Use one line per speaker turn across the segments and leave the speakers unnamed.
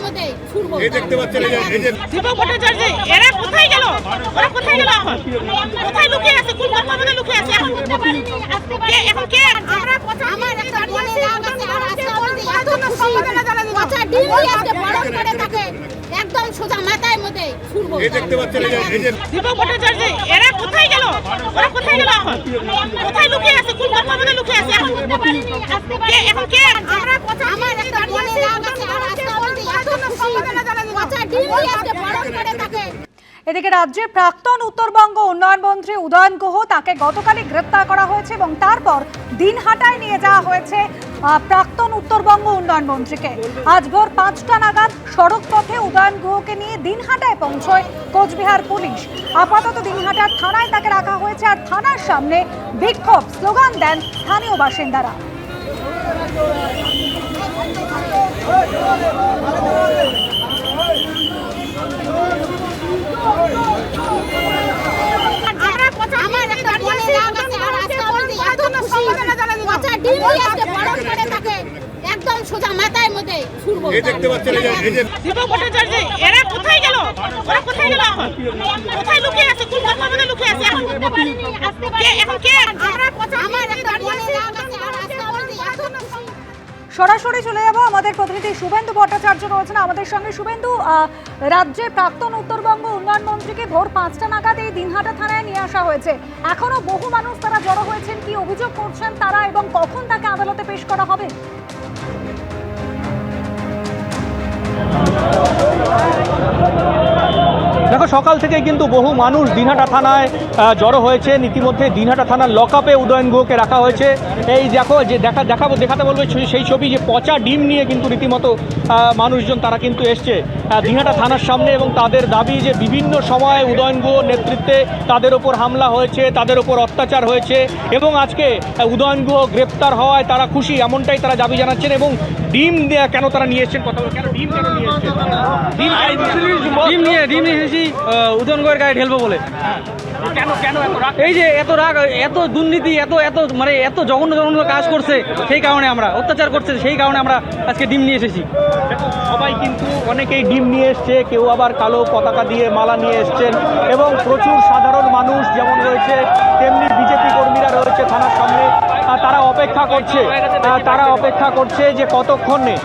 মধ্যে ছুড়বো।
এই দেখতে পাচ্ছেন এই যে
দীপক ভট্টাচার্য এরা কোথায় গেল? ওরা কোথায় গেল? এখন কোথায় লুকিয়ে আছে? কোন ঘরের মধ্যে লুকিয়ে আছে? এখন এখন কে? আমরা
আমার একটা মনে রাগ আছে আর আজকে আমাদের এত খুশি পচা ডিম দিয়ে আজকে বরণ করে থাকে একদম সোজা মাথায় মধ্যে ছুড়বো।
এই দেখতে পাচ্ছেন এই যে
দীপক ভট্টাচার্য এরা কোথায় গেল? ওরা কোথায় গেল? এখন কোথায় লুকিয়ে আছে? কোন ঘরের মধ্যে লুকিয়ে আছে? এখন কে? আমরা
আমার একটা মনে রাগ আছে আর আজকে আমাদের এত খুশি পচা ডিম দিয়ে আজকে বরণ করে থাকে।
এদিকে রাজ্যের প্রাক্তন উত্তরবঙ্গ উন্নয়ন মন্ত্রী উদয়ন গুহ তাকে গতকালই গ্রেপ্তার করা হয়েছে এবং তারপর দিনহাটায় নিয়ে যাওয়া হয়েছে প্রাক্তন উত্তরবঙ্গ উন্নয়ন মন্ত্রীকে। আজ ভোর 5টা নাগাদ সড়ক পথে উদয়ন গুহকে নিয়ে দিনহাটায় পৌঁছয় কোচবিহার পুলিশ। আপাতত দিনহাটার থানায় তাকে রাখা হয়েছে আর থানার সামনে বিক্ষোভ স্লোগান দেন স্থানীয় বাসিন্দারা।
আমার একটা মনে রাগ আছে আর আজকে আমাদের এত খুশি পচা ডিম দিয়ে আজকে বরণ করে থাকে একদম সোজা মাথায় মধ্যে ছুড়বো।
এই দেখতে পাচ্ছেন এই যে
দীপক ভট্টাচার্য এরা কোথায় গেল? ওরা কোথায় গেল? এখন কোথায় লুকিয়ে আছে? কোন ঘরের মধ্যে লুকিয়ে আছে? এখন কে?
আমার একটা মনে রাগ আছে আর আজকে আমাদের এত খুশি।
সরাসরি চলে যাব, আমাদের প্রতিনিধি শুভেন্দু ভট্টাচার্য রয়েছেন আমাদের সঙ্গে। শুভেন্দু, রাজ্যের প্রাক্তন উত্তরবঙ্গ উন্নয়ন মন্ত্রীকে ভোর 5টা নাগাদ এই দিনহাটা থানায় নিয়ে আসা হয়েছে। এখনো বহু মানুষ তারা জড়ো হয়েছেন, কি অভিযোগ করছেন তারা এবং কখন তাকে আদালতে পেশ করা হবে?
দেখো, সকাল থেকে কিন্তু বহু মানুষ দিনহাটা থানায় জড়ো হয়েছে। ইতিমধ্যে দিনহাটা থানার লকআপে উদয়ন গুহকে রাখা হয়েছে। এই দেখো, যে দেখাতে বলবে সেই ছবি, যে পচা ডিম নিয়ে কিন্তু রীতিমতো মানুষজন তারা কিন্তু এসছে দিনহাটা থানার সামনে এবং তাদের দাবি যে বিভিন্ন সময় উদয়ন গুহ নেতৃত্বে তাদের ওপর হামলা হয়েছে, তাদের ওপর অত্যাচার হয়েছে এবং আজকে উদয়ন গুহ গ্রেপ্তার হওয়ায় তারা খুশি, এমনটাই তারা দাবি জানাচ্ছেন। এবং ডিম কেন তারা নিয়ে এসছেন, কথা বলে কেন ডিম নিয়ে এসছেন? ডিম নিয়ে এসেছি উদয়ন গুহের গায়ে ঢেলবো বলে। এই যে এত রাগ, এত দুর্নীতি, এত জঘন্য কাজ করছে, সেই কারণে আমরা অত্যাচার করছে, সেই কারণে আমরা আজকে ডিম নিয়ে এসেছি। সবাই কিন্তু অনেকেই ডিম নিয়ে এসছে, কেউ আবার কালো পতাকা দিয়ে মালা নিয়ে এসছেন এবং প্রচুর সাধারণ মানুষ যেমন রয়েছে তেমনি বিজেপি কর্মীরা রয়েছে থানার সামনে। তারা অপেক্ষা করছে যে কতক্ষণে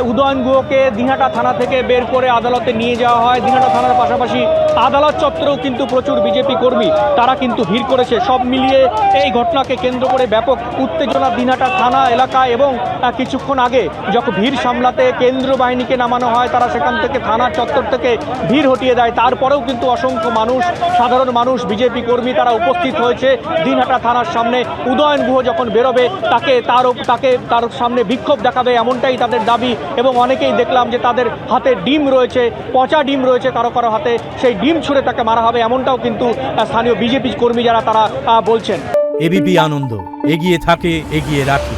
উদয়ন গুহকে দিনহাটা থানা থেকে বের করে আদালতে নিয়ে যাওয়া হয়। দিনহাটা থানার পাশাপাশি আদালত চত্বরেও কিন্তু প্রচুর বিজেপি কর্মী তারা কিন্তু ভিড় করেছে। সব মিলিয়ে এই ঘটনাকে কেন্দ্র করে ব্যাপক উত্তেজনা দিনহাটা থানা এলাকায় এবং কিছুক্ষণ আগে যখন ভিড় সামলাতে কেন্দ্রীয় বাহিনীকে নামানো হয়, তারা সেখান থেকে থানার চত্বর থেকে ভিড় হটিয়ে দেয়। তারপরেও কিন্তু অসংখ্য মানুষ, সাধারণ মানুষ, বিজেপি কর্মী তারা উপস্থিত হয়েছে দিনহাটা থানার সামনে। উদয়ন গুহ যখন বেরোবে তার সামনে বিক্ষোভ দেখাবে, এমনটাই তাদের দাবি। এবং অনেকেই দেখলাম যে তাদের হাতে ডিম রয়েছে, পচা ডিম রয়েছে কারো কারো হাতে, সেই ডিম ছুঁড়ে তাকে মারা হবে, এমনটাও কিন্তু স্থানীয় বিজেপি কর্মী যারা তারা বলছেন।
এবিপি আনন্দ, এগিয়ে থাকে, এগিয়ে রাখে।